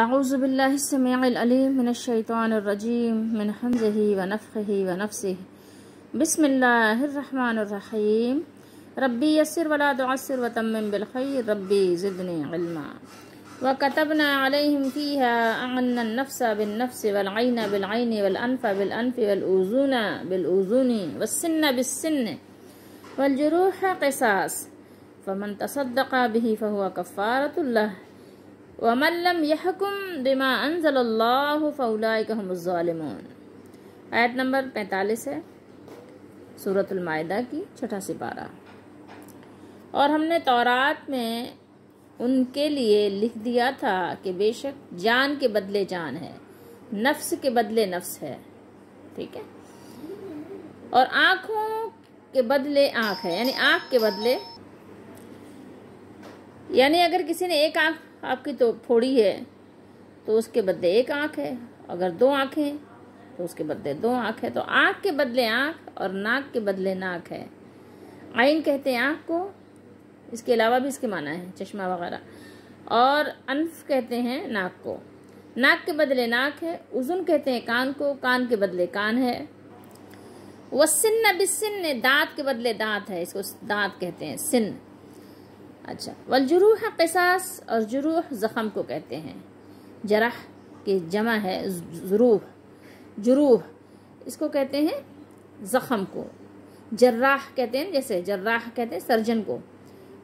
اعوذ باللہ السمیع العلیم من الشیطان الرجیم من حمزہ ونفخہ ونفثہ بسم اللہ الرحمن الرحیم ربی یسر ولا تعسر وتمم بالخیر ربی زدنی علما وکتبنا علیہم فیہا ان النفس بالنفس والعین بالعین والانف بالانف والاذن بالاذن والسن بالسن والجروح قصاص فمن تصدق به فهو کفارۃ لہ وَمَن لَّمْ يَحْكُم بِمَا أَنزَلَ اللَّهُ فَأُولَٰئِكَ هُمُ الظَّالِمُونَ۔ آیت نمبر 45 ہے سورۃ المائدہ کی 6واں سپارہ۔ اور ہم نے تورات میں ان کے لیے لکھ دیا تھا کہ بے شک جان کے بدلے جان ہے، نفس کے بدلے نفس ہے، ٹھیک ہے، اور آنکھوں کے بدلے آنکھ ہے، یعنی آنکھ کے بدلے، یعنی اگر کسی نے ایک آنکھ آپ کی تو پھوڑی ہے تو اس کے بدلے ایک آنکھ ہے، اگر دو آنکھیں تو اس کے بدلے دو آنکھ ہے، تو آنکھ کے بدلے آنکھ اور ناک کے بدلے ناک ہے۔ عین کہتے ہیں آنکھ کو، اس کے علاوہ بھی اس کے معنی ہے چشمہ وغیرہ، اور انف کہتے ہیں ناک کو، ناک کے بدلے ناک ہے، اذن کہتے ہیں کان کو، کان کے بدلے کان ہے، والسن بالسن دانت کے بدلے دانت ہے، اس کو دانت کہتے ہیں سن۔ اچھا، والجروح قصاص، اور جروح زخم کو کہتے ہیں، جرح کی جمع ہے جروح، جروح اس کو کہتے ہیں زخم کو، جراح کہتے ہیں، جیسے جراح کہتے ہیں سرجن کو،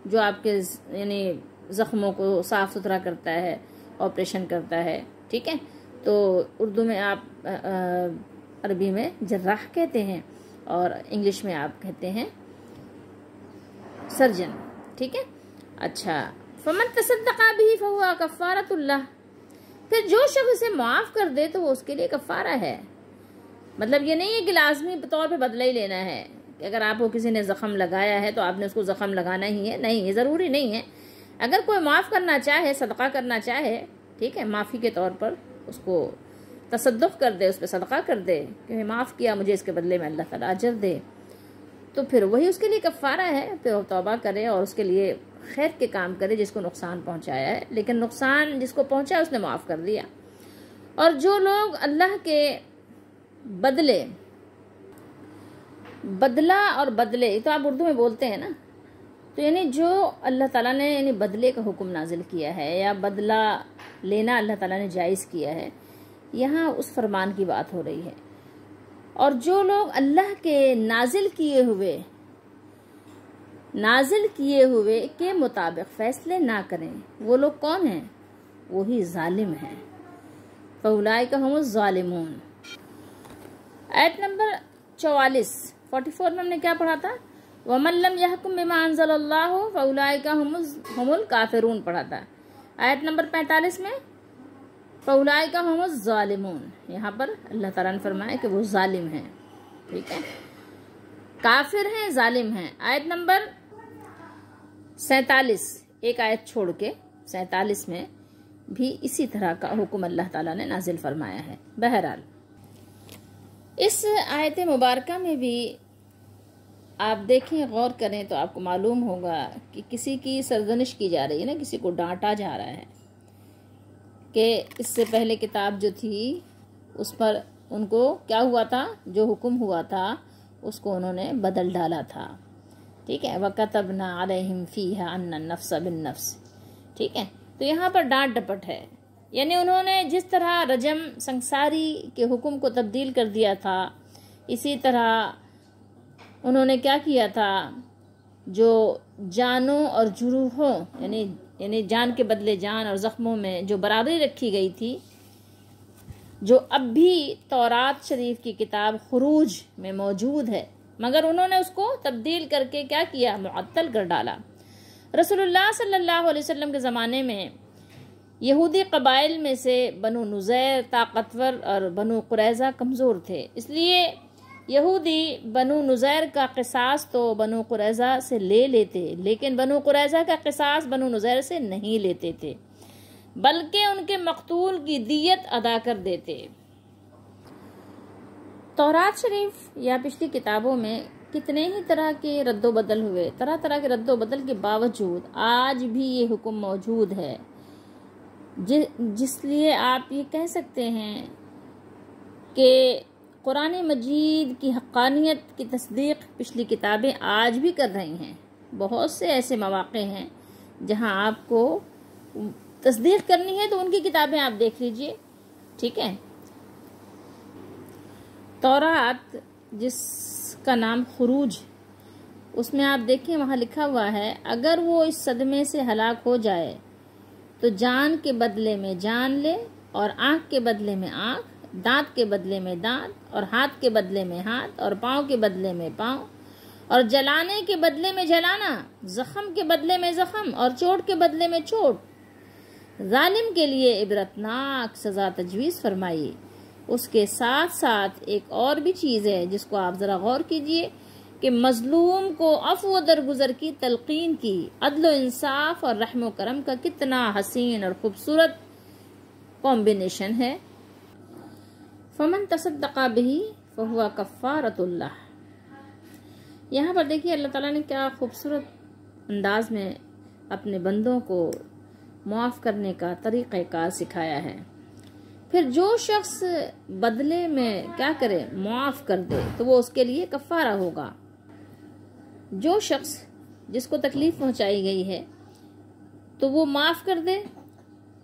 جو آپ کے یعنی زخموں کو صاف ستھرا کرتا ہے، آپریشن کرتا ہے، ٹھیک ہے، تو اردو میں آپ عربی میں جراح کہتے ہیں اور انگلش میں آپ کہتے ہیں سرجن، ٹھیک ہے۔ اچھا، فمن تصدق به فهو کفارۃ لہ، پھر جو شخص اسے معاف کر دے تو وہ اس کے لیے کفارہ ہے۔ مطلب یہ نہیں ہے کہ لازمی طور پہ بدلہ ہی لینا ہے، کہ اگر آپ کو کسی نے زخم لگایا ہے تو آپ نے اس کو زخم لگانا ہی ہے، نہیں، یہ ضروری نہیں ہے۔ اگر کوئی معاف کرنا چاہے، صدقہ کرنا چاہے، ٹھیک ہے، معافی کے طور پر اس کو تصدق کر دے، اس پہ صدقہ کر دے کہ میں معاف کیا، مجھے اس کے بدلے میں اللہ تعالیٰ اجر دے، تو پھر وہی اس کے لیے کفارہ ہے، پھر وہ توبہ کرے اور اس کے لیے خیر کے کام کرے جس کو نقصان پہنچایا ہے، لیکن نقصان جس کو پہنچا اس نے معاف کر دیا۔ اور جو لوگ اللہ کے بدلے، بدلہ اور بدلے یہ تو آپ اردو میں بولتے ہیں نا، تو یعنی جو اللہ تعالیٰ نے یعنی بدلے کا حکم نازل کیا ہے یا بدلہ لینا اللہ تعالیٰ نے جائز کیا ہے، یہاں اس فرمان کی بات ہو رہی ہے۔ اور جو لوگ اللہ کے نازل کیے ہوئے کے مطابق فیصلے نہ کریں، وہ لوگ کون ہیں؟ وہی ظالم ہیں۔ فَأُولَٰئِكَ هُمُ الظَّالِمُونَ۔ آیت نمبر 44 میں ہم نے کیا پڑھا تھا؟ وَمَن لَّمْ يَحْكُم بِمَا أَنزَلَ اللَّهُ فَأُولَٰئِكَ هُمُ الْكَافِرُونَ پڑھا تھا۔ آیت نمبر 45 میں فَأُولَٰئِكَ هُمُ الظَّالِمُونَ، یہاں پر اللہ تعالیٰ نے فرمایا کہ وہ ظالم ہیں، ٹھیک ہے، کافر ہیں، ظالم ہیں۔ آیت نمبر 47، ایک آیت چھوڑ کے 47 میں بھی اسی طرح کا حکم اللہ تعالیٰ نے نازل فرمایا ہے۔ بہرحال اس آیت مبارکہ میں بھی آپ دیکھیں، غور کریں تو آپ کو معلوم ہوگا کہ کسی کی سرزنش کی جا رہی ہے نا، کسی کو ڈانٹا جا رہا ہے کہ اس سے پہلے کتاب جو تھی اس پر ان کو کیا ہوا تھا، جو حکم ہوا تھا اس کو انہوں نے بدل ڈالا تھا، ٹھیک ہے، وَكَتَبْنَا عَلَيْهِمْ فِيهَا أَنَّ النَّفْسَ بِالنَّفْسِ، ٹھیک ہے، تو یہاں پر ڈانٹ ڈپٹ ہے، یعنی انہوں نے جس طرح رجم سنساری کے حکم کو تبدیل کر دیا تھا، اسی طرح انہوں نے کیا کیا تھا، جو جانوں اور جروحوں یعنی جان کے بدلے جان اور زخموں میں جو برابری رکھی گئی تھی، جو اب بھی تورات شریف کی کتاب خروج میں موجود ہے، مگر انہوں نے اس کو تبدیل کر کے کیا کیا، معطل کر ڈالا۔ رسول اللہ صلی اللہ علیہ وسلم کے زمانے میں یہودی قبائل میں سے بنو نذیر طاقتور اور بنو قریظہ کمزور تھے، اس لیے یہودی بنو نذیر کا قصاص تو بنو قریظہ سے لے لیتے، لیکن بنو قریظہ کا قصاص بنو نذیر سے نہیں لیتے تھے، بلکہ ان کے مقتول کی دیت ادا کر دیتے۔ تورات شریف یا پچھلی کتابوں میں کتنے ہی طرح کے رد و بدل ہوئے، طرح طرح کے رد و بدل کے باوجود آج بھی یہ حکم موجود ہے جس لیے آپ یہ کہہ سکتے ہیں کہ قرآن مجید کی حقانیت کی تصدیق پچھلی کتابیں آج بھی کر رہی ہیں۔ بہت سے ایسے مواقع ہیں جہاں آپ کو تصدیق کرنی ہے تو ان کی کتابیں آپ دیکھ لیجئے، ٹھیک ہے۔ تورات جس کا نام خروج، اس میں آپ دیکھیں وہاں لکھا ہوا ہے اگر وہ اس صدمے سے ہلاک ہو جائے تو جان کے بدلے میں جان لے، اور آنکھ کے بدلے میں آنکھ، دانت کے بدلے میں دانت، اور ہاتھ کے بدلے میں ہاتھ، اور پاؤں کے بدلے میں پاؤں، اور جلانے کے بدلے میں جلانا، زخم کے بدلے میں زخم، اور چوٹ کے بدلے میں چوٹ۔ ظالم کے لیے عبرتناک سزا تجویز فرمائی۔ اس کے ساتھ ساتھ ایک اور بھی چیز ہے جس کو آپ ذرا غور کیجئے کہ مظلوم کو عفو و درگزر کی تلقین کی۔ عدل و انصاف اور رحم و کرم کا کتنا حسین اور خوبصورت کمبینیشن ہے۔ فمن تصدق به فهو کفارۃ اللہ۔ یہاں پر دیکھیے اللہ تعالیٰ نے کیا خوبصورت انداز میں اپنے بندوں کو معاف کرنے کا طریقہ کار سکھایا ہے۔ پھر جو شخص بدلے میں کیا کرے، معاف کر دے، تو وہ اس کے لیے کفارہ ہوگا۔ جو شخص جس کو تکلیف پہنچائی گئی ہے تو وہ معاف کر دے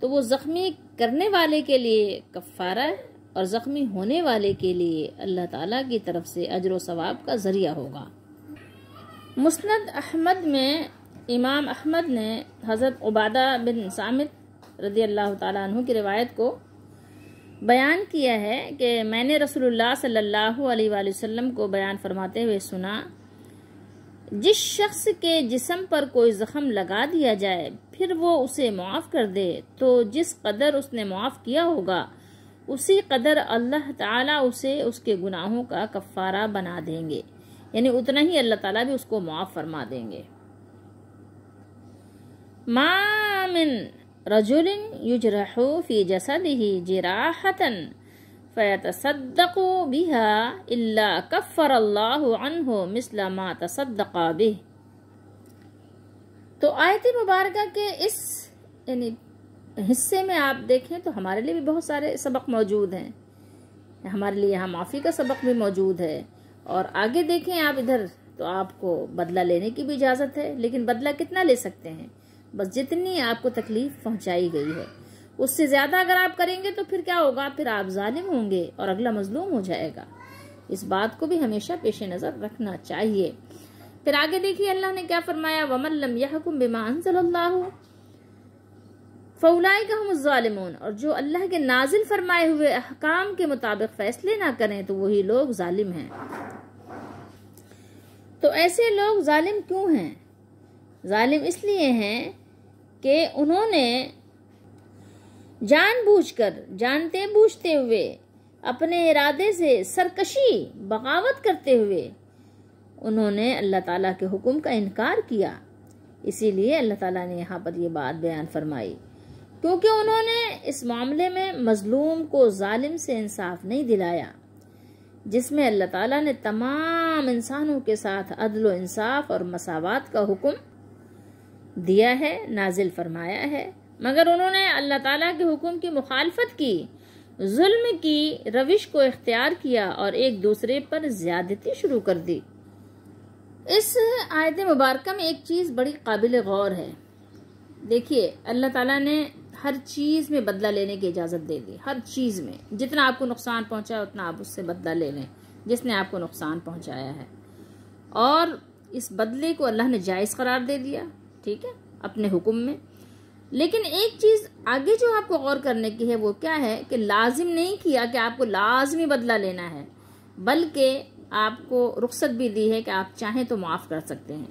تو وہ زخمی کرنے والے کے لیے کفارہ ہے، اور زخمی ہونے والے کے لیے اللہ تعالیٰ کی طرف سے اجر و ثواب کا ذریعہ ہوگا۔ مسند احمد میں امام احمد نے حضرت عبادہ بن صامت رضی اللہ تعالیٰ عنہ کی روایت کو بیان کیا ہے کہ میں نے رسول اللہ صلی اللہ علیہ وآلہ وسلم کو بیان فرماتے ہوئے سنا، جس شخص کے جسم پر کوئی زخم لگا دیا جائے پھر وہ اسے معاف کر دے تو جس قدر اس نے معاف کیا ہوگا اسی قدر اللہ تعالیٰ اسے اس کے گناہوں کا کفارہ بنا دیں گے، یعنی اتنا ہی اللہ تعالیٰ بھی اس کو معاف فرما دیں گے۔ ما من رجل یجرح فی جسدہ جراحۃ فیتصدق بها الا کفر اللہ عنہ مثل ما تصدق بہ۔ تو آیت مبارکہ کے اس یعنی حصے میں آپ دیکھیں تو ہمارے لیے بھی بہت سارے سبق موجود ہیں۔ ہمارے لیے یہاں معافی کا سبق بھی موجود ہے، اور آگے دیکھیں آپ ادھر تو آپ کو بدلہ لینے کی بھی اجازت ہے، لیکن بدلہ کتنا لے سکتے ہیں؟ بس جتنی آپ کو تکلیف پہنچائی گئی ہے، اس سے زیادہ اگر آپ کریں گے تو پھر کیا ہوگا؟ پھر آپ ظالم ہوں گے اور اگلا مظلوم ہو جائے گا۔ اس بات کو بھی ہمیشہ پیش نظر رکھنا چاہیے۔ پھر آگے دیکھیے اللہ نے کیا فرمایا، وَمَن لَّمْ يَحْكُم بِمَا أَنزَلَ اللَّهُ فَأُولَٰئِكَ هُمُ الظَّالِمُونَ۔ اور جو اللہ کے نازل فرمائے ہوئے احکام کے مطابق فیصلے نہ کریں تو وہی لوگ ظالم ہیں۔ تو ایسے لوگ ظالم کیوں ہیں؟ ظالم اس لیے ہیں کہ انہوں نے جان بوجھ کر، جانتے بوجھتے ہوئے، اپنے ارادے سے سرکشی، بغاوت کرتے ہوئے انہوں نے اللہ تعالیٰ کے حکم کا انکار کیا۔ اسی لیے اللہ تعالیٰ نے یہاں پر یہ بات بیان فرمائی، کیونکہ انہوں نے اس معاملے میں مظلوم کو ظالم سے انصاف نہیں دلایا، جس میں اللہ تعالیٰ نے تمام انسانوں کے ساتھ عدل و انصاف اور مساوات کا حکم دیا ہے، نازل فرمایا ہے، مگر انہوں نے اللہ تعالیٰ کے حکم کی مخالفت کی، ظلم کی روش کو اختیار کیا اور ایک دوسرے پر زیادتی شروع کر دی۔ اس آیت مبارکہ میں ایک چیز بڑی قابل غور ہے۔ دیکھیے اللہ تعالیٰ نے ہر چیز میں بدلہ لینے کی اجازت دے دی، ہر چیز میں جتنا آپ کو نقصان پہنچا اتنا آپ اس سے بدلہ لے لیں جس نے آپ کو نقصان پہنچایا ہے، اور اس بدلے کو اللہ نے جائز قرار دے دیا، ٹھیک ہے، اپنے حکم میں۔ لیکن ایک چیز آگے جو آپ کو غور کرنے کی ہے وہ کیا ہے کہ لازم نہیں کیا کہ آپ کو لازمی بدلہ لینا ہے، بلکہ آپ کو رخصت بھی دی ہے کہ آپ چاہیں تو معاف کر سکتے ہیں۔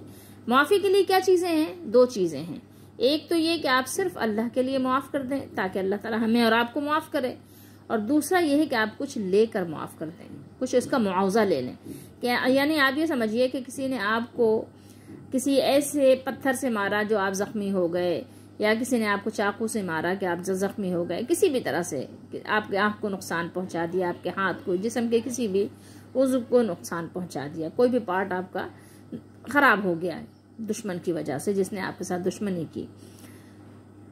معافی کے لیے کیا چیزیں ہیں؟ دو چیزیں ہیں۔ ایک تو یہ کہ آپ صرف اللہ کے لیے معاف کر دیں تاکہ اللہ تعالیٰ ہمیں اور آپ کو معاف کرے، اور دوسرا یہ ہے کہ آپ کچھ لے کر معاف کر دیں، کچھ اس کا معاوضہ لے لیں۔ یعنی آپ یہ سمجھیے کہ کسی نے آپ کو کسی ایسے پتھر سے مارا جو آپ زخمی ہو گئے، یا کسی نے آپ کو چاقو سے مارا کہ آپ زخمی ہو گئے، کسی بھی طرح سے آپ کے آنکھ کو نقصان پہنچا دیا، آپ کے ہاتھ کو، جسم کے کسی بھی عضو کو نقصان پہنچا دیا، کوئی بھی پارٹ آپ کا خراب ہو گیا ہے دشمن کی وجہ سے، جس نے آپ کے ساتھ دشمنی کی،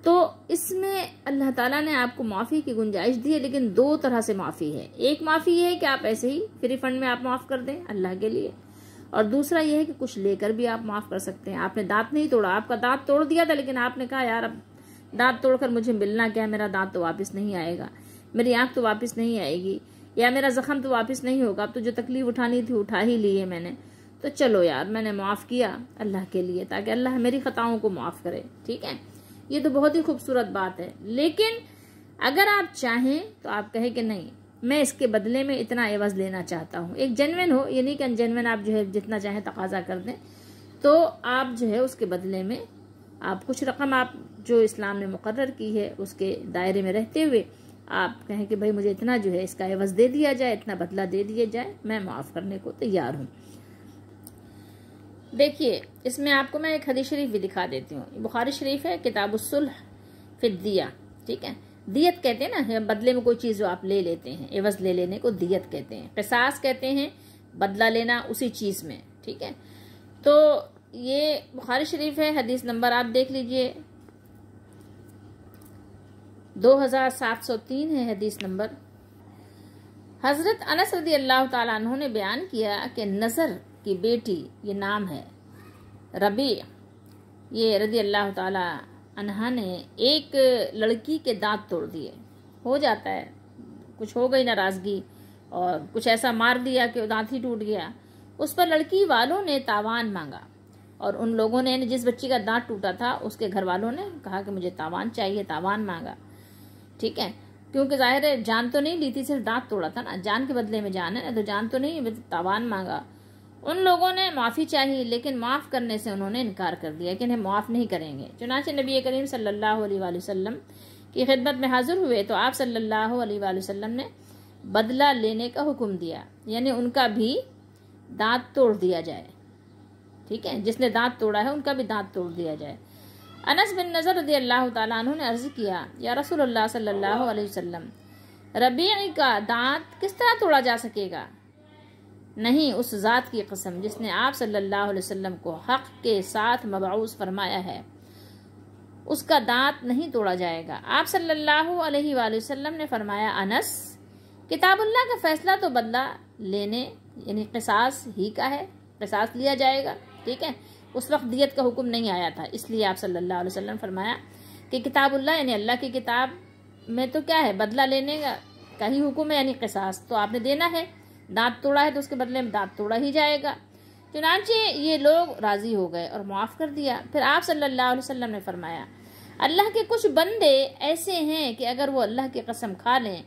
تو اس میں اللہ تعالیٰ نے آپ کو معافی کی گنجائش دی ہے، لیکن دو طرح سے معافی ہے۔ ایک معافی یہ ہے کہ آپ ایسے ہی فری فنڈ میں آپ معاف کر دیں اللہ کے لیے، اور دوسرا یہ ہے کہ کچھ لے کر بھی آپ معاف کر سکتے ہیں۔ آپ نے دانت نہیں توڑا، آپ کا دانت توڑ دیا تھا، لیکن آپ نے کہا یار اب دانت توڑ کر مجھے ملنا کیا، میرا دانت تو واپس نہیں آئے گا، میری آنکھ تو واپس نہیں آئے گی، یا میرا زخم تو واپس نہیں ہوگا، اب تو جو تکلیف اٹھانی تھی اٹھا ہی لی ہے میں نے، تو چلو یار میں نے معاف کیا اللہ کے لیے تاکہ اللہ میری خطاؤں کو معاف کرے، ٹھیک ہے۔ یہ تو بہت ہی خوبصورت بات ہے، لیکن اگر آپ چاہیں تو آپ کہیں کہ نہیں میں اس کے بدلے میں اتنا عوض لینا چاہتا ہوں، ایک جینوین ہو، یہ نہیں کہ انجینوین آپ جو ہے جتنا چاہیں تقاضا کر دیں، تو آپ جو ہے اس کے بدلے میں آپ کچھ رقم آپ جو اسلام نے مقرر کی ہے اس کے دائرے میں رہتے ہوئے آپ کہیں کہ بھائی مجھے اتنا جو ہے اس کا عوض دے دیا جائے، اتنا بدلہ دے دیا جائے، میں معاف کرنے کو تیار ہوں۔ دیکھیے اس میں آپ کو میں ایک حدیث شریف بھی دکھا دیتی ہوں، بخاری شریف ہے، کتاب الصلح فی الدیہ، ٹھیک ہے۔ دیت کہتے ہیں نا بدلے میں کوئی چیز جو آپ لے لیتے ہیں، عوض لے لینے کو دیت کہتے ہیں، قصاص کہتے ہیں بدلہ لینا اسی چیز میں، ٹھیک ہے۔ تو یہ بخاری شریف ہے، حدیث نمبر آپ دیکھ لیجئے 2703 ہے حدیث نمبر۔ حضرت انس رضی اللہ تعالیٰ عنہ نے بیان کیا کہ نضر کی بیٹی، یہ نام ہے ربیع، یہ رضی اللہ تعالیٰ عنہ نے ایک لڑکی کے دانت توڑ دیے، ہو جاتا ہے کچھ ہو گئی ناراضگی اور کچھ ایسا مار دیا کہ دانت ہی ٹوٹ گیا، اس پر لڑکی والوں نے تاوان مانگا، اور ان لوگوں نے جس بچی کا دانت ٹوٹا تھا اس کے گھر والوں نے کہا کہ مجھے تاوان چاہیے، تاوان مانگا، ٹھیک ہے، کیونکہ ظاہر ہے جان تو نہیں لی تھی، صرف دانت توڑا تھا نا، جان کے بدلے میں جان ہے، تو جان تو نہیں، تاوان مانگا۔ ان لوگوں نے معافی چاہی، لیکن معاف کرنے سے انہوں نے انکار کر دیا کہ انہیں معاف نہیں کریں گے۔ چنانچہ نبی کریم صلی اللہ علیہ وآلہ وسلم کی خدمت میں حاضر ہوئے تو آپ صلی اللہ علیہ وآلہ وسلم نے بدلہ لینے کا حکم دیا، یعنی ان کا بھی دانت توڑ دیا جائے، ٹھیک ہے، جس نے دانت توڑا ہے ان کا بھی دانت توڑ دیا جائے۔ انس بن نضر رضی اللہ تعالیٰ عنہ نے عرض کیا یا رسول اللہ صلی اللہ علیہ وسلم، ربیع کا دانت کس طرح توڑا جا سکے گا؟ نہیں، اس ذات کی قسم جس نے آپ صلی اللہ علیہ وسلم کو حق کے ساتھ مبعوث فرمایا ہے، اس کا دانت نہیں توڑا جائے گا۔ آپ صلی اللہ علیہ وآلہ وسلم نے فرمایا، انس، کتاب اللہ کا فیصلہ تو بدلہ لینے یعنی قصاص ہی کا ہے، قصاص لیا جائے گا، ٹھیک ہے، اس وقت دیت کا حکم نہیں آیا تھا، اس لیے آپ صلی اللہ علیہ وسلم فرمایا کہ کتاب اللہ یعنی اللہ کی کتاب میں تو کیا ہے، بدلہ لینے کا ہی حکم ہے، یعنی قصاص تو آپ نے دینا ہے، دانت توڑا ہے تو اس کے بدلے میں دانت توڑا ہی جائے گا۔ چنانچہ یہ لوگ راضی ہو گئے اور معاف کر دیا۔ پھر آپ صلی اللہ علیہ وسلم نے فرمایا، اللہ کے کچھ بندے ایسے ہیں کہ اگر وہ اللہ کی قسم کھا لیں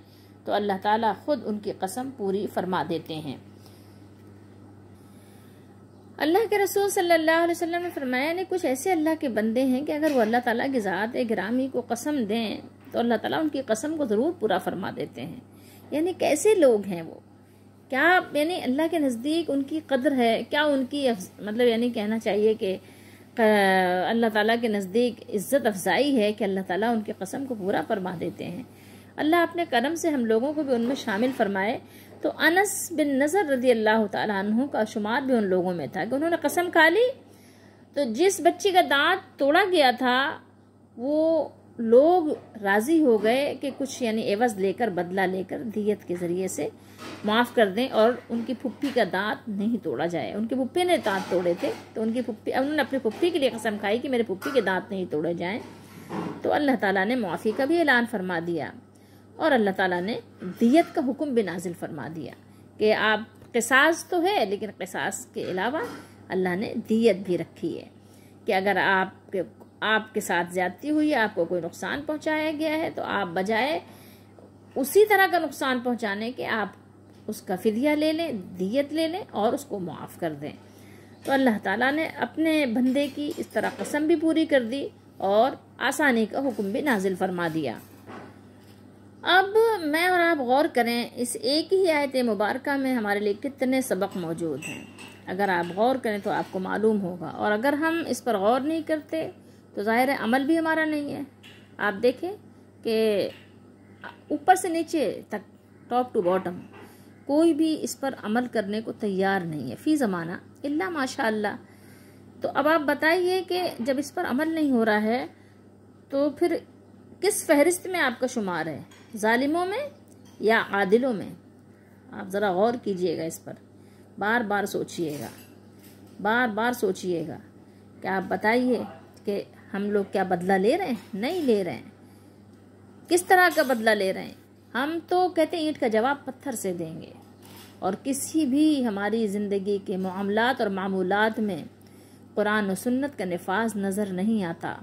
تو اللہ تعالیٰ خود ان کی قسم پوری فرما دیتے ہیں۔ اللہ کے رسول صلی اللہ علیہ وسلم نے فرمایا، یعنی کچھ ایسے اللہ کے بندے ہیں کہ اگر وہ اللہ تعالیٰ کی ذات گرامی کو قسم دیں تو اللہ تعالیٰ ان کی قسم کو ضرور پورا فرما دیتے ہیں۔ یعنی کیسے لوگ ہیں وہ، کیا یعنی اللہ کے نزدیک ان کی قدر ہے، کیا ان کی مطلب یعنی کہنا چاہیے کہ اللہ تعالیٰ کے نزدیک عزت افزائی ہے کہ اللہ تعالیٰ ان کی قسم کو پورا فرما دیتے ہیں۔ اللہ اپنے کرم سے ہم لوگوں کو بھی ان میں شامل فرمائے۔ تو انس بن نضر رضی اللہ تعالیٰ عنہ کا شمار بھی ان لوگوں میں تھا کہ انہوں نے قسم کھا لی، تو جس بچی کا دانت توڑا گیا تھا وہ لوگ راضی ہو گئے کہ کچھ یعنی عوض لے کر، بدلہ لے کر دیت کے ذریعے سے معاف کر دیں، اور ان کی پھپھی کا دانت نہیں توڑا جائے۔ ان کی پھپھی نے دانت توڑے تھے تو ان کی پھپھی، انہوں نے اپنی پھپھی کے لیے قسم کھائی کہ میرے پھپھی کے دانت نہیں توڑے جائیں، تو اللہ تعالیٰ نے معافی کا بھی اعلان فرما دیا، اور اللہ تعالیٰ نے دیت کا حکم بھی نازل فرما دیا کہ آپ قصاص تو ہے، لیکن قصاص کے علاوہ اللہ نے دیت بھی رکھی ہے کہ اگر آپ کے ساتھ زیادتی ہوئی، آپ کو کوئی نقصان پہنچایا گیا ہے، تو آپ بجائے اسی طرح کا نقصان پہنچانے کے آپ اس کا فدیہ لے لیں، دیت لے لیں اور اس کو معاف کر دیں۔ تو اللہ تعالیٰ نے اپنے بندے کی اس طرح قسم بھی پوری کر دی اور آسانی کا حکم بھی نازل فرما دیا۔ اب میں اور آپ غور کریں، اس ایک ہی آیت مبارکہ میں ہمارے لیے کتنے سبق موجود ہیں۔ اگر آپ غور کریں تو آپ کو معلوم ہوگا، اور اگر ہم اس پر غور نہیں کرتے تو ظاہر ہے عمل بھی ہمارا نہیں ہے۔ آپ دیکھیں کہ اوپر سے نیچے تک، ٹاپ ٹو باٹم، کوئی بھی اس پر عمل کرنے کو تیار نہیں ہے فی زمانہ الا ماشاء اللہ۔ تو اب آپ بتائیے کہ جب اس پر عمل نہیں ہو رہا ہے تو پھر کس فہرست میں آپ کا شمار ہے؟ ظالموں میں یا عادلوں میں؟ آپ ذرا غور کیجئے گا اس پر، بار بار سوچئے گا، بار بار سوچئے گا کہ آپ بتائیے کہ ہم لوگ کیا بدلہ لے رہے ہیں؟ نہیں لے رہے ہیں۔ کس طرح کا بدلہ لے رہے ہیں؟ ہم تو کہتے ہیں اینٹ کا جواب پتھر سے دیں گے، اور کسی بھی ہماری زندگی کے معاملات اور معمولات میں قرآن و سنت کا نفاذ نظر نہیں آتا۔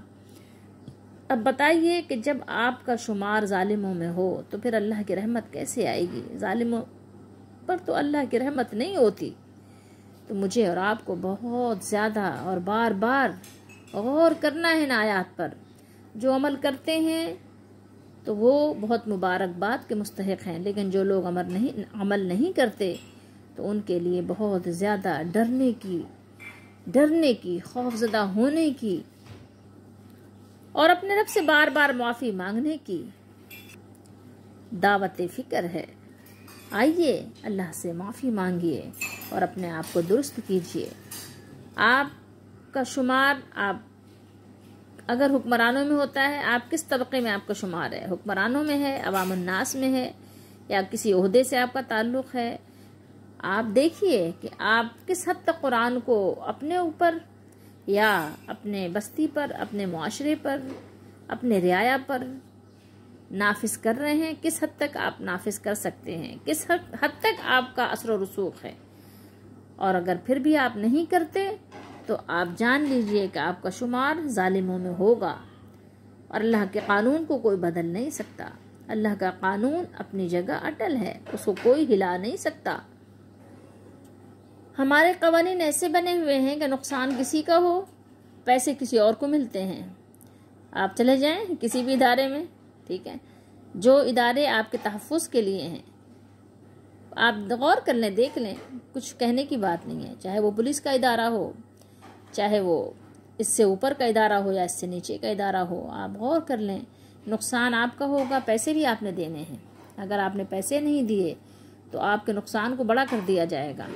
اب بتائیے کہ جب آپ کا شمار ظالموں میں ہو تو پھر اللہ کی رحمت کیسے آئے گی؟ ظالموں پر تو اللہ کی رحمت نہیں ہوتی۔ تو مجھے اور آپ کو بہت زیادہ اور بار بار غور کرنا ہے ان آیات پر۔ جو عمل کرتے ہیں تو وہ بہت مبارکباد کے مستحق ہیں، لیکن جو لوگ عمل نہیں کرتے تو ان کے لیے بہت زیادہ ڈرنے کی، خوفزدہ ہونے کی اور اپنے رب سے بار بار معافی مانگنے کی دعوت فکر ہے۔ آئیے اللہ سے معافی مانگیے اور اپنے آپ کو درست کیجیے۔ آپ کا شمار اگر حکمرانوں میں ہوتا ہے، آپ کس طبقے میں آپ کا شمار ہے؟ حکمرانوں میں ہے، عوام الناس میں ہے، یا کسی عہدے سے آپ کا تعلق ہے؟ آپ دیکھیے کہ آپ کس حد تک قرآن کو اپنے اوپر یا اپنے بستی پر، اپنے معاشرے پر، اپنے رعایا پر نافذ کر رہے ہیں، کس حد تک آپ نافذ کر سکتے ہیں، کس حد تک آپ کا اثر و رسوخ ہے۔ اور اگر پھر بھی آپ نہیں کرتے تو آپ جان لیجئے کہ آپ کا شمار ظالموں میں ہوگا، اور اللہ کے قانون کو کوئی بدل نہیں سکتا۔ اللہ کا قانون اپنی جگہ اٹل ہے، اس کو کوئی ہلا نہیں سکتا۔ ہمارے قوانین ایسے بنے ہوئے ہیں کہ نقصان کسی کا ہو، پیسے کسی اور کو ملتے ہیں۔ آپ چلے جائیں کسی بھی ادارے میں، ٹھیک ہے، جو ادارے آپ کے تحفظ کے لیے ہیں، آپ غور کر لیں، دیکھ لیں، کچھ کہنے کی بات نہیں ہے، چاہے وہ پولیس کا ادارہ ہو، چاہے وہ اس سے اوپر کا ادارہ ہو یا اس سے نیچے کا ادارہ ہو، آپ غور کر لیں، نقصان آپ کا ہوگا، پیسے بھی آپ نے دینے ہیں۔ اگر آپ نے پیسے نہیں دیے تو آپ کے نقصان کو بڑا کر دیا جائے گا۔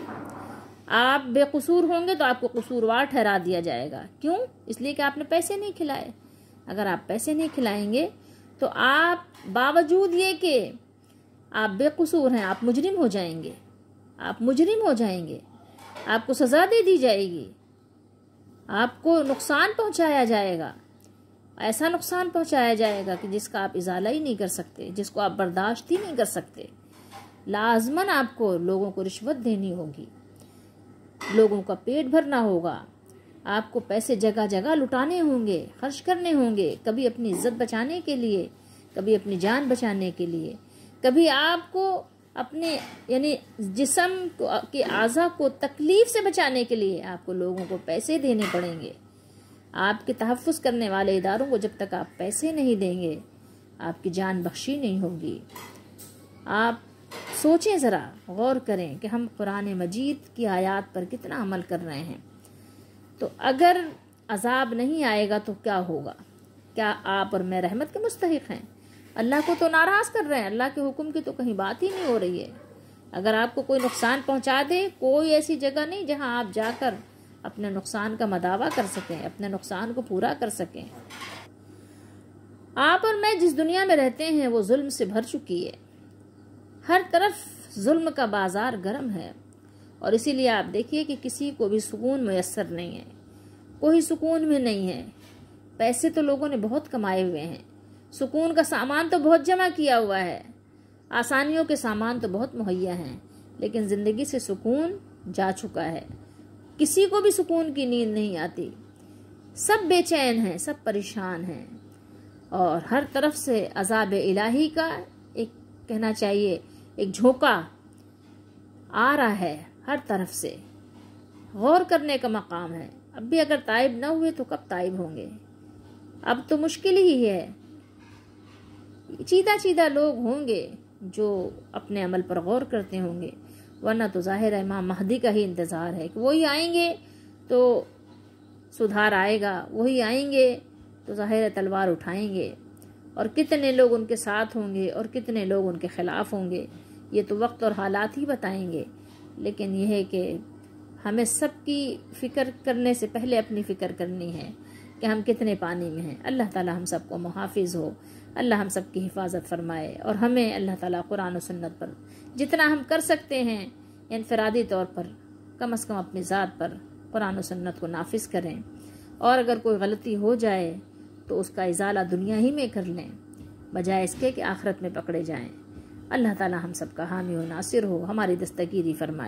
آپ بے قصور ہوں گے تو آپ کو قصوروار ٹھہرا دیا جائے گا۔ کیوں؟ اس لیے کہ آپ نے پیسے نہیں کھلائے۔ اگر آپ پیسے نہیں کھلائیں گے تو آپ باوجود یہ کہ آپ بے قصور ہیں، آپ مجرم ہو جائیں گے، آپ مجرم ہو جائیں گے، آپ کو سزا دے دی جائے گی، آپ کو نقصان پہنچایا جائے گا، ایسا نقصان پہنچایا جائے گا کہ جس کا آپ ازالہ ہی نہیں کر سکتے، جس کو آپ برداشت ہی نہیں کر سکتے۔ لازماً آپ کو لوگوں کو رشوت دینی ہوگی، لوگوں کا پیٹ بھرنا ہوگا، آپ کو پیسے جگہ جگہ لٹانے ہوں گے، خرچ کرنے ہوں گے، کبھی اپنی عزت بچانے کے لیے، کبھی اپنی جان بچانے کے لیے، کبھی آپ کو اپنے یعنی جسم کے اعضاء کو تکلیف سے بچانے کے لیے آپ کو لوگوں کو پیسے دینے پڑیں گے۔ آپ کے تحفظ کرنے والے اداروں کو جب تک آپ پیسے نہیں دیں گے، آپ کی جان بخشی نہیں ہوگی۔ آپ سوچیں، ذرا غور کریں کہ ہم قرآن مجید کی آیات پر کتنا عمل کر رہے ہیں۔ تو اگر عذاب نہیں آئے گا تو کیا ہوگا؟ کیا آپ اور میں رحمت کے مستحق ہیں؟ اللہ کو تو ناراض کر رہے ہیں، اللہ کے حکم کی تو کہیں بات ہی نہیں ہو رہی ہے۔ اگر آپ کو کوئی نقصان پہنچا دے، کوئی ایسی جگہ نہیں جہاں آپ جا کر اپنے نقصان کا مداوع کر سکیں، اپنے نقصان کو پورا کر سکیں۔ آپ اور میں جس دنیا میں رہتے ہیں وہ ظلم سے بھر چکی ہے، ہر طرف ظلم کا بازار گرم ہے، اور اسی لیے آپ دیکھیے کہ کسی کو بھی سکون میسر نہیں ہے، کوئی سکون میں نہیں ہے۔ پیسے تو لوگوں نے بہت کمائے ہوئے ہیں، سکون کا سامان تو بہت جمع کیا ہوا ہے، آسانیوں کے سامان تو بہت مہیا ہیں، لیکن زندگی سے سکون جا چکا ہے۔ کسی کو بھی سکون کی نیند نہیں آتی، سب بے چین ہیں، سب پریشان ہیں، اور ہر طرف سے عذاب الہی کا ایک کہنا چاہیے ایک جھونکا آ رہا ہے ہر طرف سے۔ غور کرنے کا مقام ہے۔ اب بھی اگر تائب نہ ہوئے تو کب تائب ہوں گے؟ اب تو مشکل ہی ہے۔ چیدہ لوگ ہوں گے جو اپنے عمل پر غور کرتے ہوں گے، ورنہ تو ظاہر ہے امام مہدی کا ہی انتظار ہے کہ وہی آئیں گے تو سدھار آئے گا، وہی آئیں گے تو ظاہر تلوار اٹھائیں گے، اور کتنے لوگ ان کے ساتھ ہوں گے اور کتنے لوگ ان کے خلاف ہوں گے، یہ تو وقت اور حالات ہی بتائیں گے۔ لیکن یہ ہے کہ ہمیں سب کی فکر کرنے سے پہلے اپنی فکر کرنی ہے کہ ہم کتنے پانی میں ہیں۔ اللہ تعالیٰ ہم سب کو محافظ ہو، اللہ ہم سب کی حفاظت فرمائے، اور ہمیں اللہ تعالیٰ قرآن و سنت پر جتنا ہم کر سکتے ہیں انفرادی طور پر کم از کم اپنی ذات پر قرآن و سنت کو نافذ کریں، اور اگر کوئی غلطی ہو جائے تو اس کا ازالہ دنیا ہی میں کر لیں بجائے اس کے کہ آخرت میں پکڑے جائیں۔ اللہ تعالیٰ ہم سب کا حامی و ناصر ہو، ہماری دستگیری فرمائے۔